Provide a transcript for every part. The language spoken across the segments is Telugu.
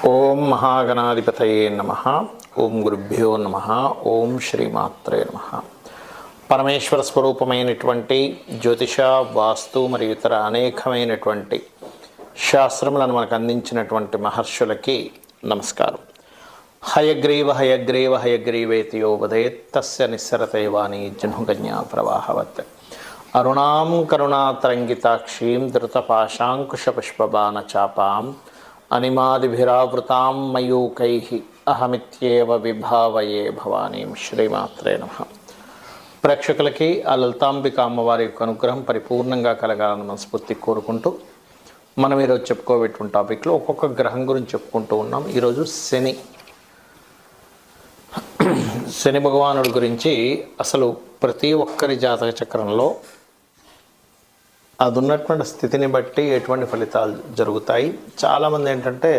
ఓం మహాగణాధిపతయే నమః. ఓం గురుభ్యో నమః. ఓం శ్రీమాత్రే నమః. పరమేశ్వర స్వరూపమైనటువంటి జ్యోతిష, వాస్తు మరియు ఇతర అనేకమైనటువంటి శాస్త్రములను మనకు అందించినటువంటి మహర్షులకి నమస్కారం. హయగ్రీవ హయగ్రీవ హయగ్రీవేతి యో వదేత్ తస్య నిస్సరతే వాణి జహ్నుగన్యా ప్రవాహవత్. అరుణాం కరుణాతరంగితాక్షీం ధృతపాశాంకుశపుష్పబాణచాపాం అనిమాదిభిరావృతాం మయూకైః అహమిత్యేవ విభావయే భవానీం. శ్రీమాత్రే నమః. ప్రేక్షకులకి ఆ లలితాంబిక అమ్మవారి యొక్క అనుగ్రహం పరిపూర్ణంగా కలగాలని మనస్ఫూర్తి కోరుకుంటూ మనం ఈరోజు చెప్పుకోబెట్టిన టాపిక్లో ఒక్కొక్క గ్రహం గురించి చెప్పుకుంటూ ఉన్నాం. ఈరోజు శని భగవానుడి గురించి అసలు ప్రతి ఒక్కరి జాతక చక్రంలో అది ఉన్నటువంటి స్థితిని బట్టి ఎటువంటి ఫలితాలు జరుగుతాయి. చాలామంది ఏంటంటే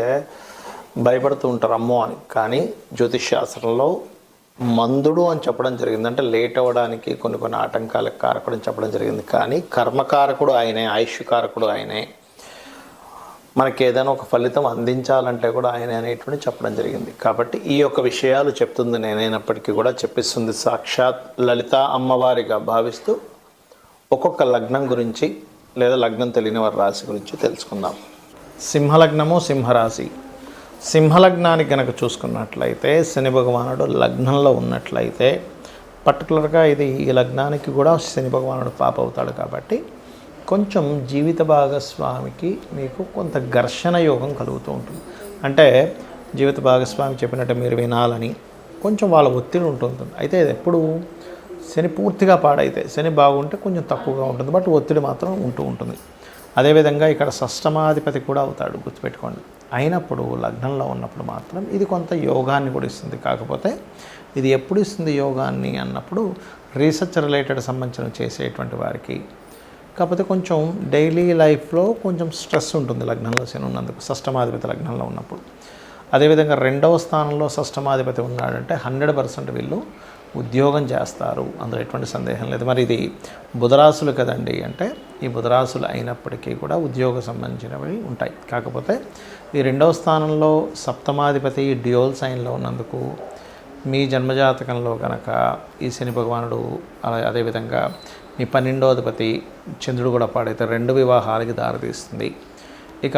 భయపడుతూ ఉంటారు అమ్మో అని. కానీ జ్యోతిష్ శాస్త్రంలో మందుడు అని చెప్పడం జరిగింది, అంటే లేట్ అవ్వడానికి కొన్ని ఆటంకాలకు కారకుడు అని చెప్పడం జరిగింది. కానీ కర్మకారకుడు ఆయనే, ఆయుష్కారకుడు ఆయనే, మనకి ఏదైనా ఒక ఫలితం అందించాలంటే కూడా ఆయన అనేటువంటి చెప్పడం జరిగింది. కాబట్టి ఈ యొక్క విషయాలు చెప్తుంది నేనైనప్పటికీ కూడా చెప్పిస్తుంది సాక్షాత్ లలిత అమ్మవారిగా భావిస్తూ ఒక్కొక్క లగ్నం గురించి లేదా లగ్నం తెలియని వారి రాశి గురించి తెలుసుకుందాం. సింహలగ్నము, సింహరాశి. సింహలగ్నానికి కనుక చూసుకున్నట్లయితే శని భగవానుడు లగ్నంలో ఉన్నట్లయితే పర్టికులర్గా ఈ లగ్నానికి కూడా శని భగవానుడు పాప అవుతాడు. కాబట్టి కొంచెం జీవిత భాగస్వామికి మీకు కొంత ఘర్షణ యోగం కలుగుతూ ఉంటుంది. అంటే జీవిత భాగస్వామి చెప్పినట్టు మీరు వినాలని కొంచెం వాళ్ళ ఒత్తిడి ఉంటుంది. అయితే ఎప్పుడు శని పూర్తిగా పాడైతే, శని బాగుంటే కొంచెం తక్కువగా ఉంటుంది, బట్ ఒత్తిడి మాత్రం ఉంటూ ఉంటుంది. అదేవిధంగా ఇక్కడ షష్టమాధిపతి కూడా అవుతాడు, గుర్తుపెట్టుకోండి. అయినప్పుడు లగ్నంలో ఉన్నప్పుడు మాత్రం ఇది కొంత యోగాన్ని కూడా ఇస్తుంది. కాకపోతే ఇది ఎప్పుడు ఇస్తుంది యోగాన్ని అన్నప్పుడు రీసెర్చ్ రిలేటెడ్ సంబంధించిన చేసేటువంటి వారికి. కాకపోతే కొంచెం డైలీ లైఫ్లో కొంచెం స్ట్రెస్ ఉంటుంది లగ్నంలో శని ఉన్నందుకు, షష్టమాధిపతి లగ్నంలో ఉన్నప్పుడు. అదేవిధంగా రెండవ స్థానంలో షష్టమాధిపతి ఉన్నాడంటే 100% వీళ్ళు ఉద్యోగం చేస్తారు, అందులో ఎటువంటి సందేహం లేదు. మరి ఇది బుధరాశులు కదండి అంటే ఈ బుధరాశులు అయినప్పటికీ కూడా ఉద్యోగ సంబంధించినవి ఉంటాయి. కాకపోతే ఈ రెండవ స్థానంలో సప్తమాధిపతి డ్యూయల్ సైన్లో ఉన్నందుకు మీ జన్మజాతకంలో కనుక ఈ శని భగవానుడు అదేవిధంగా మీ 12వ అధిపతి చంద్రుడు కూడా పాడైతే 2 వివాహాలకి దారితీస్తుంది. ఇక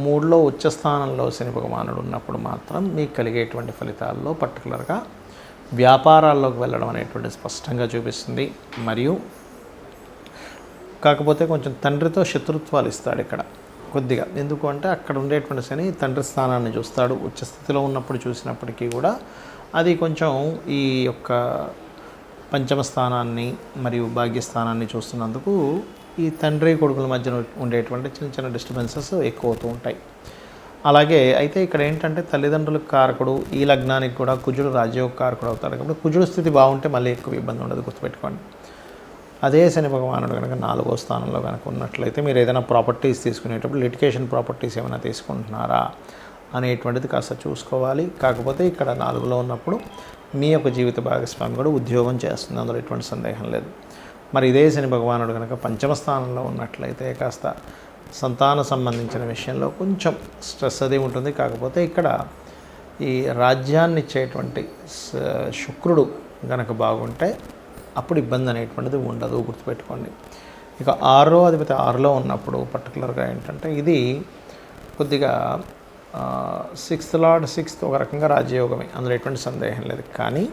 3లో ఉచ్చస్థానంలో శని భగవానుడు ఉన్నప్పుడు మాత్రం మీకు కలిగేటువంటి ఫలితాల్లో పర్టికులర్గా వ్యాపారాల్లోకి వెళ్ళడం అనేటువంటి స్పష్టంగా చూపిస్తుంది. మరియు కాకపోతే కొంచెం తండ్రితో శత్రుత్వాలు ఇస్తాడు ఇక్కడ కొద్దిగా. ఎందుకు అంటే అక్కడ ఉండేటువంటి శని తండ్రి స్థానాన్ని చూస్తాడు. ఉచ్చస్థితిలో ఉన్నప్పుడు చూసినప్పటికీ కూడా అది కొంచెం ఈ యొక్క పంచమ స్థానాన్ని మరియు భాగ్యస్థానాన్ని చూస్తున్నందుకు ఈ తండ్రి కొడుకుల మధ్యన ఉండేటువంటి చిన్న డిస్టర్బెన్సెస్ ఎక్కువ అవుతూ ఉంటాయి. అలాగే అయితే ఇక్కడ ఏంటంటే తల్లిదండ్రులకు కారకుడు, ఈ లగ్నానికి కూడా కుజుడు రాజయోగ కారకుడు అవుతాడు. కాబట్టి కుజుడు స్థితి బాగుంటే మళ్ళీ ఎక్కువ ఇబ్బంది ఉండదు, గుర్తుపెట్టుకోండి. అదే శని భగవానుడు కనుక 4వ స్థానంలో కనుక ఉన్నట్లయితే మీరు ఏదైనా ప్రాపర్టీస్ తీసుకునేటప్పుడు లిటిగేషన్ ప్రాపర్టీస్ ఏమైనా తీసుకుంటున్నారా అనేటువంటిది కాస్త చూసుకోవాలి. కాకపోతే ఇక్కడ 4లో ఉన్నప్పుడు మీ యొక్క జీవిత భాగస్వామి కూడా ఉద్యోగం చేస్తుంది, అందులో ఎటువంటి సందేహం లేదు. మరి ఇదే శని భగవానుడు కనుక 5వ స్థానంలో ఉన్నట్లయితే కాస్త సంతాన సంబంధించిన విషయంలో కొంచెం స్ట్రెస్ అది ఉంటుంది. కాకపోతే ఇక్కడ ఈ రాజ్యాన్ని ఇచ్చేటువంటి శుక్రుడు కనుక బాగుంటే అప్పుడు ఇబ్బంది అనేటువంటిది ఉండదు, గుర్తుపెట్టుకోండి. ఇక 6వ అధిపతి 6లో ఉన్నప్పుడు పర్టికులర్గా ఏంటంటే ఇది కొద్దిగా 6th లార్డ్ 6th ఒక రకంగా రాజయోగమే, అందులో ఎటువంటి సందేహం లేదు. కానీ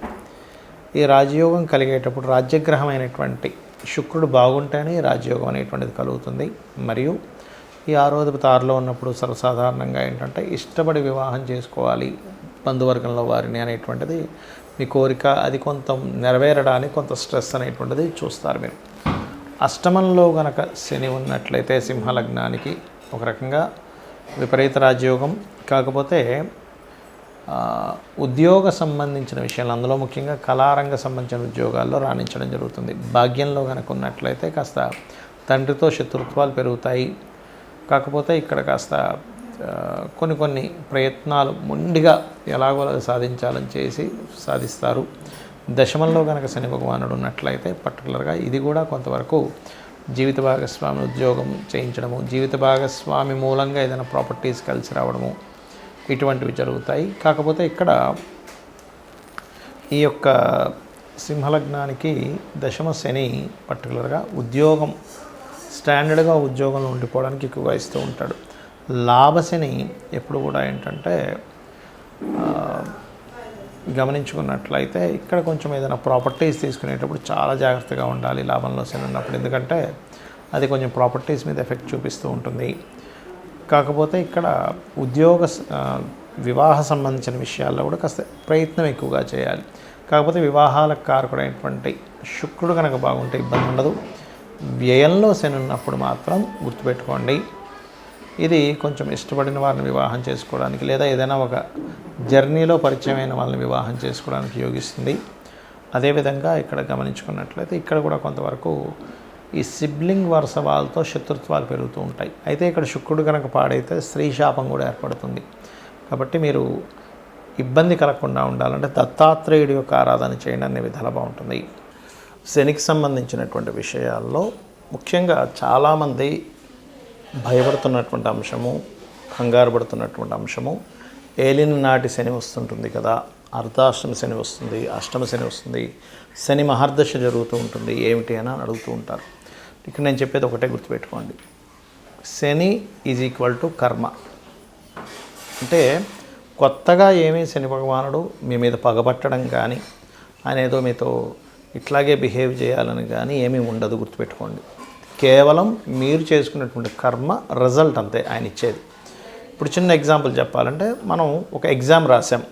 ఈ రాజయోగం కలిగేటప్పుడు రాజ్యగ్రహమైనటువంటి శుక్రుడు బాగుంటేనే రాజయోగం అనేటువంటిది కలుగుతుంది. మరియు ఈ 6వ అధిపతి 6లో ఉన్నప్పుడు సర్వసాధారణంగా ఏంటంటే ఇష్టపడి వివాహం చేసుకోవాలి బంధువర్గంలో వారిని అనేటువంటిది మీ కోరిక, అది కొంత నెరవేరడానికి కొంత స్ట్రెస్ అనేటువంటిది చూస్తారు మీరు. అష్టమంలో గనక శని ఉన్నట్లయితే సింహలగ్నానికి ఒక రకంగా విపరీత రాజయోగం. కాకపోతే ఉద్యోగ సంబంధించిన విషయాలు, అందులో ముఖ్యంగా కళారంగ సంబంధించిన ఉద్యోగాల్లో రాణించడం జరుగుతుంది. భాగ్యంలో కనుక ఉన్నట్లయితే కాస్త తండ్రితో శత్రుత్వాలు పెరుగుతాయి. కాకపోతే ఇక్కడ కాస్త కొన్ని ప్రయత్నాలు మొండిగా ఎలాగో సాధించాలని చేసి సాధిస్తారు. దశమంలో కనుక శని భగవానుడు ఉన్నట్లయితే పర్టికులర్గా ఇది కూడా కొంతవరకు జీవిత భాగస్వామి ఉద్యోగం చేయించడము, జీవిత భాగస్వామి మూలంగా ఏదైనా ప్రాపర్టీస్ కలిసి రావడము, ఇటువంటివి జరుగుతాయి. కాకపోతే ఇక్కడ ఈ యొక్క సింహలగ్నానికి దశమ శని పర్టికులర్గా ఉద్యోగం స్టాండర్డ్గా ఉద్యోగంలో ఉండిపోవడానికి ఎక్కువగా ఇస్తూ ఉంటాడు. లాభశని ఎప్పుడు కూడా ఏంటంటే గమనించుకున్నట్లయితే ఇక్కడ కొంచెం ఏదైనా ప్రాపర్టీస్ తీసుకునేటప్పుడు చాలా జాగ్రత్తగా ఉండాలి లాభంలో శని ఉన్నప్పుడు, ఎందుకంటే అది కొంచెం ప్రాపర్టీస్ మీద ఎఫెక్ట్ చూపిస్తూ ఉంటుంది. కాకపోతే ఇక్కడ వివాహ సంబంధించిన విషయాల్లో కూడా కాస్త ప్రయత్నం ఎక్కువగా చేయాలి. కాకపోతే వివాహాలకు కారకుడైనటువంటి శుక్రుడు కనుక బాగుంటే ఇబ్బంది ఉండదు. వ్యయంలో శని ఉన్నప్పుడు మాత్రం గుర్తుపెట్టుకోండి, ఇది కొంచెం ఇష్టపడిన వారిని వివాహం చేసుకోవడానికి లేదా ఏదైనా ఒక జర్నీలో పరిచయమైన వాళ్ళని వివాహం చేసుకోవడానికి యోగిస్తుంది. అదేవిధంగా ఇక్కడ గమనించుకున్నట్లయితే ఇక్కడ కూడా కొంతవరకు ఈ సిబ్లింగ్ వరుస వాళ్ళతో శత్రుత్వాలు పెరుగుతూ ఉంటాయి. అయితే ఇక్కడ శుక్రుడు కనుక పాడైతే స్త్రీ శాపం కూడా ఏర్పడుతుంది. కాబట్టి మీరు ఇబ్బంది కలగకుండా ఉండాలంటే దత్తాత్రేయుడి యొక్క ఆరాధన చేయండి, అనే విధాలు బాగుంటుంది. శనికి సంబంధించినటువంటి విషయాల్లో ముఖ్యంగా చాలామంది భయపడుతున్నటువంటి అంశము, కంగారు పడుతున్నటువంటి అంశము, ఏలిన నాటి శని వస్తుంటుంది కదా, అర్ధాష్టమ శని వస్తుంది, అష్టమ శని వస్తుంది, శని మహర్దశ జరుగుతూ ఉంటుంది, ఏమిటి అని అడుగుతూ ఉంటారు. ఇక్కడ నేను చెప్పేది ఒకటే గుర్తుపెట్టుకోండి, శని ఈజ్ ఈక్వల్ టు కర్మ. అంటే కొత్తగా ఏమీ శని భగవానుడు మీ మీద పగబట్టడం కానీ ఆయన ఏదో మీతో ఇట్లాగే బిహేవ్ చేయాలని కానీ ఏమీ ఉండదు, గుర్తుపెట్టుకోండి. కేవలం మీరు చేసుకున్నటువంటి కర్మ రిజల్ట్ అంతే ఆయన ఇచ్చేది. ఇప్పుడు చిన్న ఎగ్జాంపుల్ చెప్పాలంటే మనం ఒక ఎగ్జామ్ రాసాం,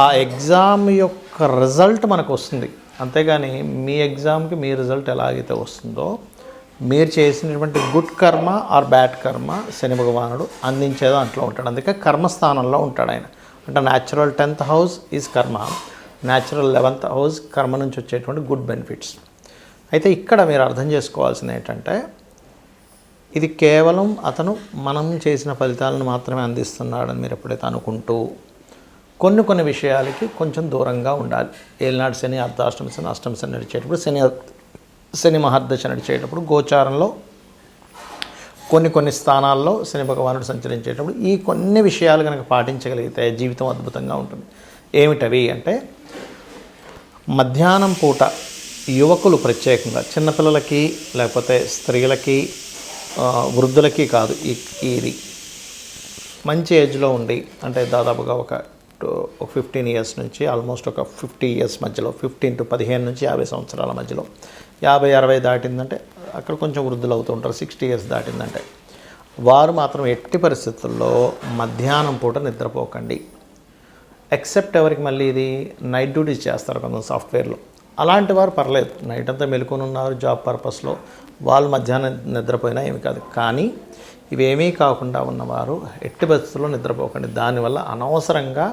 ఆ ఎగ్జామ్ యొక్క రిజల్ట్ మనకు వస్తుంది, అంతేగాని మీ ఎగ్జామ్కి మీ రిజల్ట్ ఎలాగైతే వస్తుందో మీరు చేసినటువంటి గుడ్ కర్మ ఆర్ బ్యాడ్ కర్మ శని భగవానుడు అందించేదో అంట్లో ఉంటాడు. అందుకే కర్మస్థానంలో ఉంటాడు ఆయన. అంటే న్యాచురల్ 10th హౌస్ ఈజ్ కర్మ, న్యాచురల్ 11th హౌస్ కర్మ నుంచి వచ్చేటువంటి గుడ్ బెనిఫిట్స్. అయితే ఇక్కడ మీరు అర్థం చేసుకోవాల్సింది ఏంటంటే ఇది కేవలం అతను మనం చేసిన ఫలితాలను మాత్రమే అందిస్తున్నాడని మీరు ఎప్పుడైతే అనుకుంటూ కొన్ని విషయాలకి కొంచెం దూరంగా ఉండాలి. ఏలినాడు శని, అర్ధాష్టమ శని, అష్టమ శని నడిచేటప్పుడు, శని మహర్దశ నడిచేటప్పుడు, గోచారంలో కొన్ని స్థానాల్లో శని భగవానుడు సంచరించేటప్పుడు ఈ కొన్ని విషయాలు కనుక పాటించగలిగితే జీవితం అద్భుతంగా ఉంటుంది. ఏమిటవి అంటే మధ్యాహ్నం పూట యువకులు ప్రత్యేకంగా చిన్నపిల్లలకి లేకపోతే స్త్రీలకి వృద్ధులకి కాదు, ఇది మంచి ఏజ్లో ఉండి అంటే దాదాపుగా ఒక 15 ఇయర్స్ నుంచి ఆల్మోస్ట్ ఒక 50 ఇయర్స్ మధ్యలో, 15 to 15 నుంచి 50 సంవత్సరాల మధ్యలో, 50-60 దాటిందంటే అక్కడ కొంచెం వృద్ధులు అవుతూ ఉంటారు. 60 ఇయర్స్ దాటిందంటే వారు మాత్రం ఎట్టి పరిస్థితుల్లో మధ్యాహ్నం పూట నిద్రపోకండి. ఎక్సెప్ట్ ఎవరికి మళ్ళీ ఇది నైట్ డ్యూటీస్ చేస్తారు కొంచెం సాఫ్ట్వేర్లో, అలాంటి వారు పర్లేదు, నైట్ అంతా మెలుకొని ఉన్నారు జాబ్ పర్పస్లో, వాళ్ళు మధ్యాహ్నం నిద్రపోయినా ఏమి కాదు. కానీ ఇవేమీ కాకుండా ఉన్నవారు ఎట్టి పరిస్థితుల్లో నిద్రపోకండి. దానివల్ల అనవసరంగా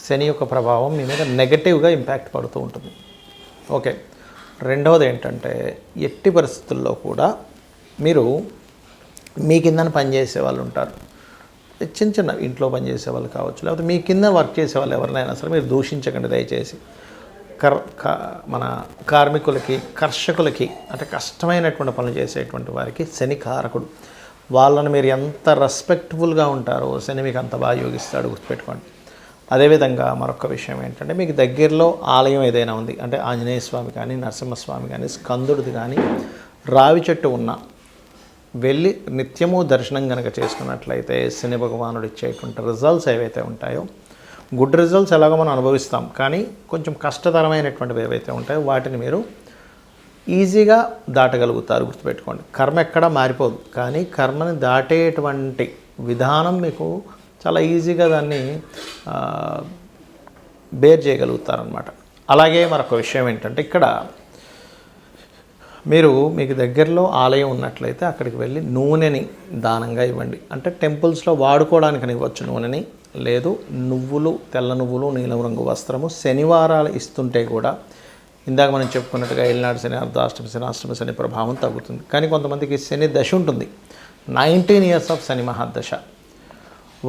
శని యొక్క ప్రభావం మీ మీద నెగటివ్గా ఇంపాక్ట్ పడుతూ ఉంటుంది. ఓకే, రెండవది ఏంటంటే ఎట్టి పరిస్థితుల్లో కూడా మీరు మీ కింద పనిచేసే వాళ్ళు ఉంటారు, చిన్న ఇంట్లో పనిచేసే వాళ్ళు కావచ్చు, లేకపోతే మీ కింద వర్క్ చేసే వాళ్ళు ఎవరినైనా సరే మీరు దూషించకండి దయచేసి. మన కార్మికులకి, కర్షకులకి అంటే కష్టమైనటువంటి పనులు చేసేటువంటి వారికి శని కారకుడు. వాళ్ళని మీరు ఎంత రెస్పెక్ట్ఫుల్గా ఉంటారో శని మీకు అంత బాగా యోగిస్తాడు, గుర్తుపెట్టుకోండి. అదేవిధంగా మరొక విషయం ఏంటంటే మీకు దగ్గరలో ఆలయం ఏదైనా ఉంది అంటే ఆంజనేయ స్వామి కానీ, నరసింహస్వామి కానీ, స్కందుడిది కానీ, రావి చెట్టు ఉన్న వెళ్ళి నిత్యము దర్శనం కనుక చేసుకున్నట్లయితే శని భగవానుడు ఇచ్చేటువంటి రిజల్ట్స్ ఏవైతే ఉంటాయో, గుడ్ రిజల్ట్స్ ఎలాగో మనం అనుభవిస్తాం, కానీ కొంచెం కష్టతరమైనటువంటివి ఏవైతే ఉంటాయో వాటిని మీరు ఈజీగా దాటగలుగుతారు, గుర్తుపెట్టుకోండి. కర్మ ఎక్కడా మారిపోదు, కానీ కర్మని దాటేటువంటి విధానం మీకు చాలా ఈజీగా దాన్ని బేర్ చేయగలుగుతారనమాట. అలాగే మరొక విషయం ఏంటంటే ఇక్కడ మీకు దగ్గరలో ఆలయం ఉన్నట్లయితే అక్కడికి వెళ్ళి నూనెని దానంగా ఇవ్వండి. అంటే టెంపుల్స్లో వాడుకోవడానికి ఇవ్వచ్చు నూనెని, లేదు నువ్వులు, తెల్ల నువ్వులు, నీలం రంగు వస్త్రము శనివారాలు ఇస్తుంటే కూడా ఇందాక మనం చెప్పుకున్నట్టుగా ఏలినాడు శని, అర్ధాష్టమ శని, అష్టమ శని ప్రభావం తగ్గుతుంది. కానీ కొంతమందికి శని దశ ఉంటుంది, 19 ఇయర్స్ ఆఫ్ శని మహాదశ,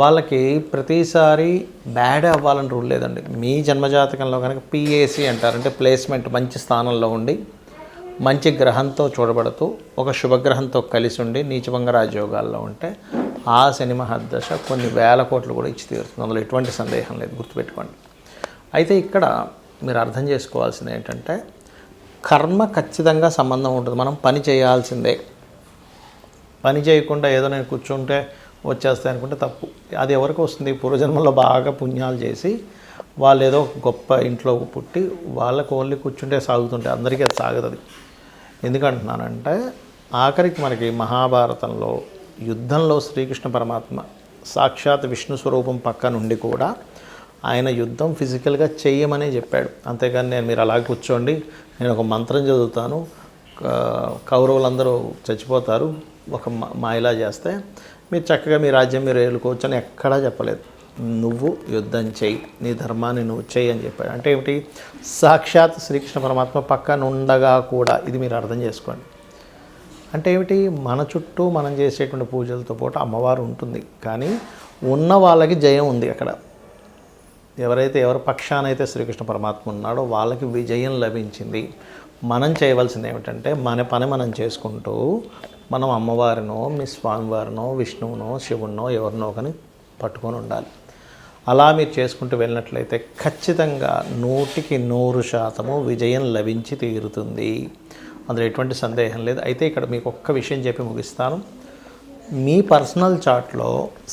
వాళ్ళకి ప్రతిసారి బ్యాడ్ అవ్వాలని రూల్ లేదండి. మీ జన్మజాతకంలో కనుక PAC అంటారంటే ప్లేస్మెంట్ మంచి స్థానంలో ఉండి మంచి గ్రహంతో చూడబడుతూ ఒక శుభగ్రహంతో కలిసి ఉండి నీచభంగ రాజయోగాల్లో ఉంటే ఆ శని మహర్దశ కొన్ని వేల కోట్లు కూడా ఇచ్చి తీరుతుంది, అందులో ఎటువంటి సందేహం లేదు, గుర్తుపెట్టుకోండి. అయితే ఇక్కడ మీరు అర్థం చేసుకోవాల్సింది ఏంటంటే కర్మ ఖచ్చితంగా సంబంధం ఉంటుంది. మనం పని చేయాల్సిందే. పని చేయకుండా ఏదో నేను కూర్చుంటే వచ్చేస్తాయి అనుకుంటే తప్పు. అది ఎవరికి వస్తుంది? పూర్వజన్మలో బాగా పుణ్యాలు చేసి వాళ్ళు ఏదో గొప్ప ఇంట్లో పుట్టి వాళ్ళకు ఓన్లీ కూర్చుంటే సాగుతుంటే అందరికీ అది సాగదు. అది ఎందుకంటున్నానంటే ఆఖరికి మనకి మహాభారతంలో యుద్ధంలో శ్రీకృష్ణ పరమాత్మ సాక్షాత్ విష్ణు స్వరూపం పక్క నుండి కూడా ఆయన యుద్ధం ఫిజికల్గా చెయ్యమనే చెప్పాడు. అంతేగాని నేను మీరు అలా కూర్చోండి, నేను ఒక మంత్రం చదువుతాను, కౌరవులందరూ చచ్చిపోతారు ఒక మాయలా చేస్తే మీరు చక్కగా మీ రాజ్యం మీరు ఏలుకోవచ్చు అని ఎక్కడా చెప్పలేదు. నువ్వు యుద్ధం చెయ్యి, నీ ధర్మాన్ని నువ్వు చెయ్యి అని చెప్పాడు. అంటే ఏమిటి? సాక్షాత్ శ్రీకృష్ణ పరమాత్మ పక్కన ఉండగా కూడా, ఇది మీరు అర్థం చేసుకోండి. అంటే ఏమిటి? మన చుట్టూ మనం చేసేటువంటి పూజలతో పాటు అమ్మవారు ఉంటుంది, కానీ ఉన్న వాళ్ళకి జయం ఉంది అక్కడ. ఎవరి పక్షానైతే శ్రీకృష్ణ పరమాత్మ ఉన్నాడో వాళ్ళకి విజయం లభించింది. మనం చేయవలసింది ఏమిటంటే మన పని మనం చేసుకుంటూ మనం అమ్మవారినో మీ స్వామివారినో విష్ణువునో శివునో ఎవరినో కానీ పట్టుకొని ఉండాలి. అలా మీరు చేసుకుంటూ వెళ్ళినట్లయితే ఖచ్చితంగా 100% విజయం లభించి తీరుతుంది, అందులో ఎటువంటి సందేహం లేదు. అయితే ఇక్కడ మీకు ఒక్క విషయం చెప్పి ముగిస్తాను. మీ పర్సనల్ చార్ట్లో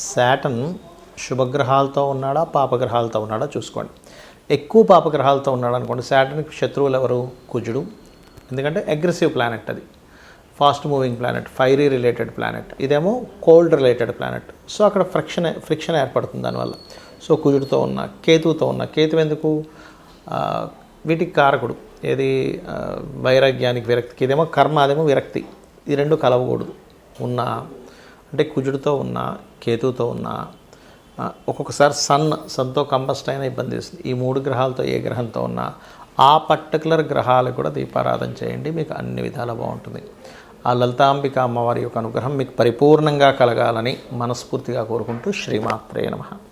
శాటర్న్ శుభగ్రహాలతో ఉన్నాడా పాపగ్రహాలతో ఉన్నాడా చూసుకోండి. ఎక్కువ పాపగ్రహాలతో ఉన్నాడు అనుకోండి, శాటర్న్కి శత్రువులు ఎవరు? కుజుడు. ఎందుకంటే అగ్రెసివ్ ప్లానెట్, అది fast moving planet, fiery related planet. ఇదేమో కోల్డ్ రిలేటెడ్ ప్లానెట్. సో అక్కడ ఫ్రిక్షన్ ఏర్పడుతుంది దానివల్ల. సో కుజుడితో ఉన్న, కేతువుతో ఉన్న, కేతు ఎందుకు? వీటికి కారకుడు. ఏది? వైరాగ్యానికి, విరక్తికి. ఇదేమో కర్మ, అదేమో విరక్తి. ఈ రెండు కలవకూడదు. అంటే కుజుడితో ఉన్న, కేతువుతో ఉన్న, ఒక్కొక్కసారి సన్తో కంబస్ట్ అయినా ఇబ్బంది ఇస్తుంది. ఈ 3 గ్రహాలతో ఏ గ్రహంతో ఉన్నా ఆ పర్టికులర్ గ్రహాలకు కూడా దీపారాధన చేయండి, మీకు అన్ని విధాలా బాగుంటుంది. ఆ లలితాంబిక అమ్మవారి యొక్క అనుగ్రహం మీకు పరిపూర్ణంగా కలగాలని మనస్ఫూర్తిగా కోరుకుంటూ శ్రీమాత్రే నమః.